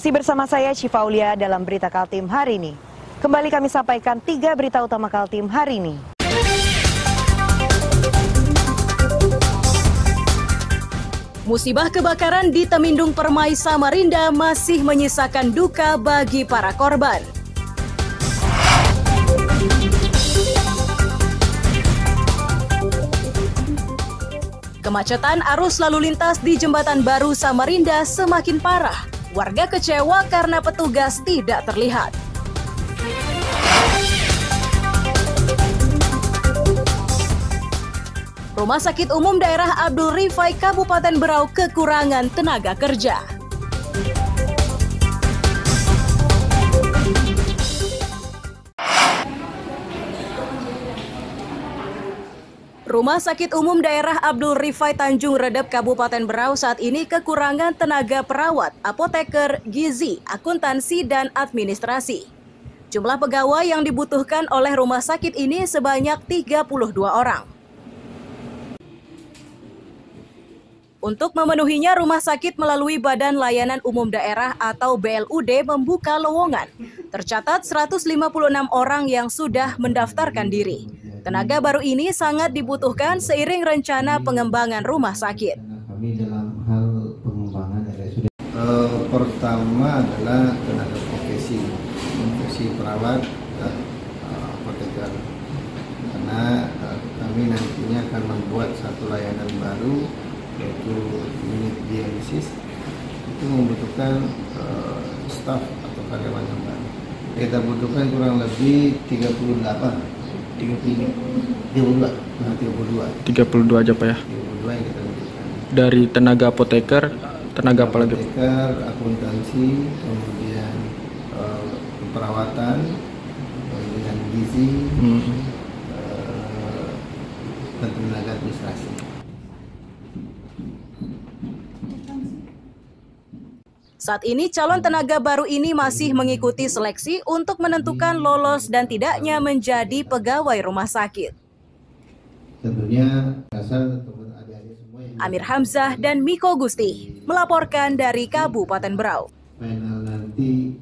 Masih bersama saya Syifa Aulia dalam Berita Kaltim hari ini. Kembali kami sampaikan 3 berita utama Kaltim hari ini. Musibah kebakaran di Temindung Permai, Samarinda masih menyisakan duka bagi para korban. Kemacetan arus lalu lintas di Jembatan Baru Samarinda semakin parah. Warga kecewa karena petugas tidak terlihat. Rumah Sakit Umum Daerah Abdul Rifai Kabupaten Berau kekurangan tenaga kerja. Rumah Sakit Umum Daerah Abdul Rifai Tanjung Redep Kabupaten Berau saat ini kekurangan tenaga perawat, apoteker, gizi, akuntansi, dan administrasi. Jumlah pegawai yang dibutuhkan oleh rumah sakit ini sebanyak 32 orang. Untuk memenuhinya, rumah sakit melalui Badan Layanan Umum Daerah atau BLUD membuka lowongan. Tercatat 156 orang yang sudah mendaftarkan diri. Tenaga baru ini sangat dibutuhkan seiring rencana pengembangan rumah sakit. Kami dalam hal pengembangan RSUD pertama adalah tenaga profesi perawat dan apoteker. Karena kami nantinya akan membuat satu layanan baru, yaitu unit dialisis. Itu membutuhkan staf atau karyawan yang baru. Kita butuhkan kurang lebih 32 aja Pak ya. 32 yang kita butuhkan. Dari tenaga apoteker, tenaga apa lagi? Apoteker, akuntansi, kemudian perawatan, kemudian gizi, dan tenaga administrasi. Saat ini calon tenaga baru ini masih mengikuti seleksi untuk menentukan lolos dan tidaknya menjadi pegawai rumah sakit. Tentunya asal adik-adik semua yang Amir Hamzah dan Miko Gusti melaporkan dari Kabupaten Berau. final nanti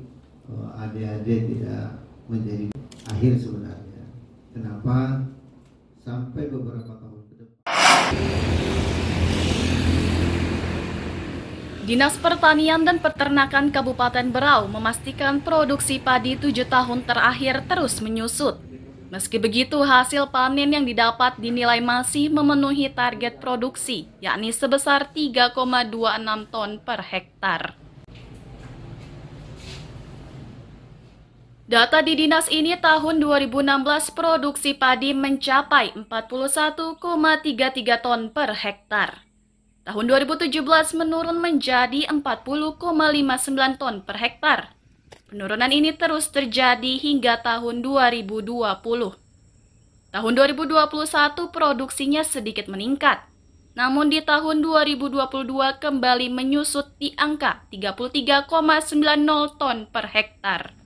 adik-adik tidak menjadi akhir sebenarnya. Kenapa? Sampai beberapa tahun ke depan. Dinas Pertanian dan Peternakan Kabupaten Berau memastikan produksi padi 7 tahun terakhir terus menyusut. Meski begitu, hasil panen yang didapat dinilai masih memenuhi target produksi, yakni sebesar 3,26 ton per hektar. Data di dinas ini tahun 2016 produksi padi mencapai 41,33 ton per hektar. Tahun 2017 menurun menjadi 40,59 ton per hektar. Penurunan ini terus terjadi hingga tahun 2020. Tahun 2021 produksinya sedikit meningkat. Namun di tahun 2022 kembali menyusut di angka 33,90 ton per hektar.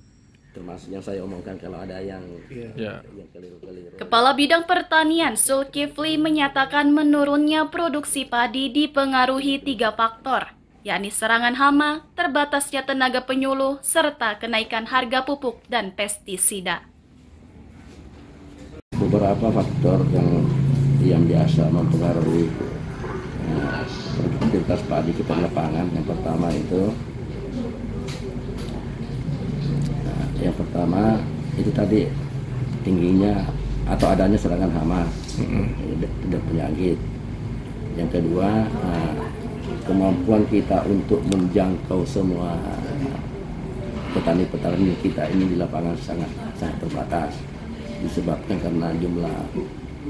Termasuk yang saya omongkan kalau ada yang keliru-keliru. Kepala Bidang Pertanian Zulkifli menyatakan menurunnya produksi padi dipengaruhi 3 faktor, yakni serangan hama, terbatasnya tenaga penyuluh, serta kenaikan harga pupuk dan pestisida. Beberapa faktor yang biasa mempengaruhi produktivitas padi kita di lapangan. Yang pertama itu tadi tingginya atau adanya serangan hama dan penyakit. Yang kedua, kemampuan kita untuk menjangkau semua petani-petani kita ini di lapangan sangat terbatas, disebabkan karena jumlah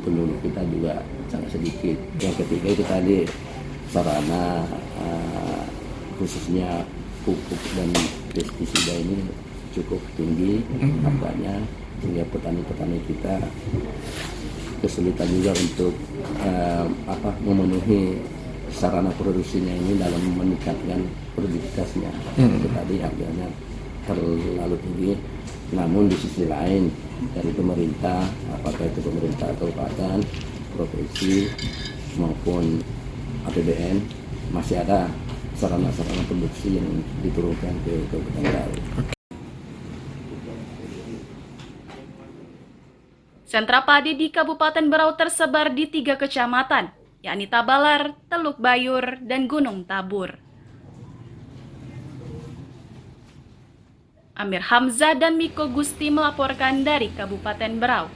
penyuluh kita juga sangat sedikit. Yang ketiga itu tadi sarana khususnya pupuk dan pestisida ini cukup tinggi harganya, sehingga petani-petani kita kesulitan juga untuk memenuhi sarana produksinya ini dalam meningkatkan produktivitasnya. Itu tadi harganya terlalu tinggi. Namun di sisi lain dari pemerintah, apakah itu pemerintah kabupaten, provinsi maupun APBN, masih ada sarana-sarana produksi yang diturunkan ke Kabupaten Berau. Sentra padi di Kabupaten Berau tersebar di 3 kecamatan, yakni Tabalar, Teluk Bayur, dan Gunung Tabur. Amir Hamzah dan Miko Gusti melaporkan dari Kabupaten Berau.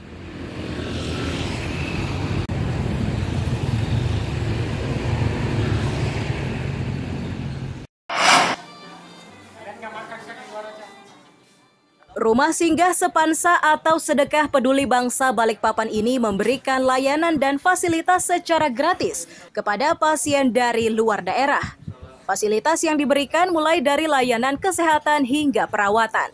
Rumah singgah Sepansa atau Sedekah Peduli Bangsa Balikpapan ini memberikan layanan dan fasilitas secara gratis kepada pasien dari luar daerah. Fasilitas yang diberikan mulai dari layanan kesehatan hingga perawatan.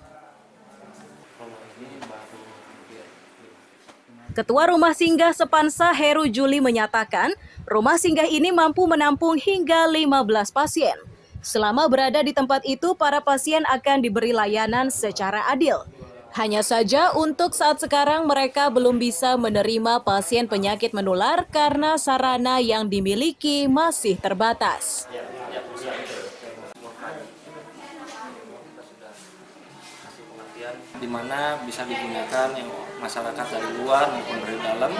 Ketua Rumah Singgah Sepansa Heru Juli menyatakan, rumah singgah ini mampu menampung hingga 15 pasien. Selama berada di tempat itu, para pasien akan diberi layanan secara adil. Hanya saja untuk saat sekarang mereka belum bisa menerima pasien penyakit menular karena sarana yang dimiliki masih terbatas. Di mana bisa digunakan yang masyarakat dari luar maupun dari dalam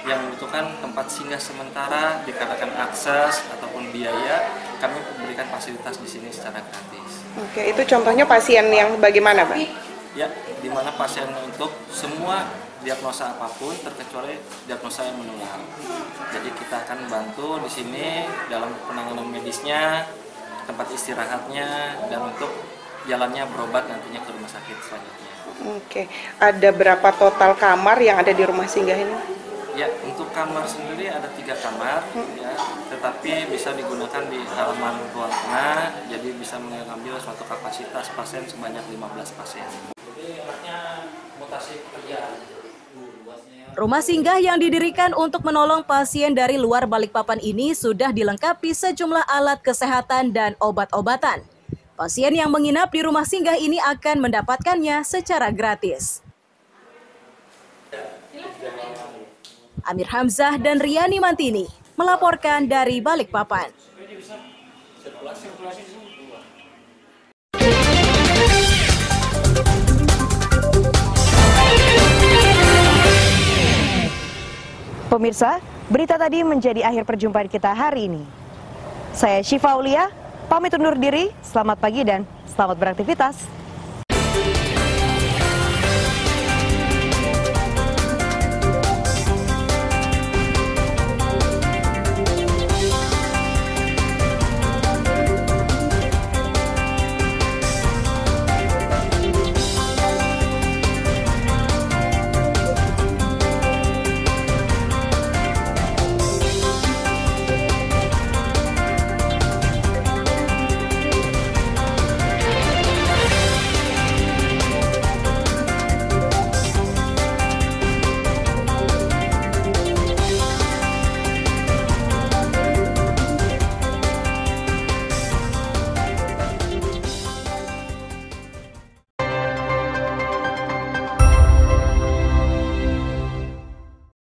yang membutuhkan tempat singgah sementara dikarenakan akses ataupun biaya, kami memberikan fasilitas di sini secara gratis. Oke, itu contohnya pasien yang bagaimana, Pak? Ya, di mana pasien untuk semua diagnosa apapun terkecuali diagnosa yang menular. Jadi kita akan bantu di sini dalam penanganan medisnya, tempat istirahatnya, dan untuk jalannya berobat nantinya ke rumah sakit selanjutnya. Oke, ada berapa total kamar yang ada di rumah singgah ini? Ya, untuk kamar sendiri ada 3 kamar, ya, tetapi bisa digunakan di halaman ruang tengah, jadi bisa mengambil suatu kapasitas pasien sebanyak 15 pasien. Jadi anaknya mutasi pekerjaan. Rumah singgah yang didirikan untuk menolong pasien dari luar Balikpapan ini sudah dilengkapi sejumlah alat kesehatan dan obat-obatan. Pasien yang menginap di rumah singgah ini akan mendapatkannya secara gratis. Amir Hamzah dan Riani Mantini melaporkan dari Balikpapan. Pemirsa, berita tadi menjadi akhir perjumpaan kita hari ini. Saya Syifa Aulia, pamit undur diri, selamat pagi dan selamat beraktivitas.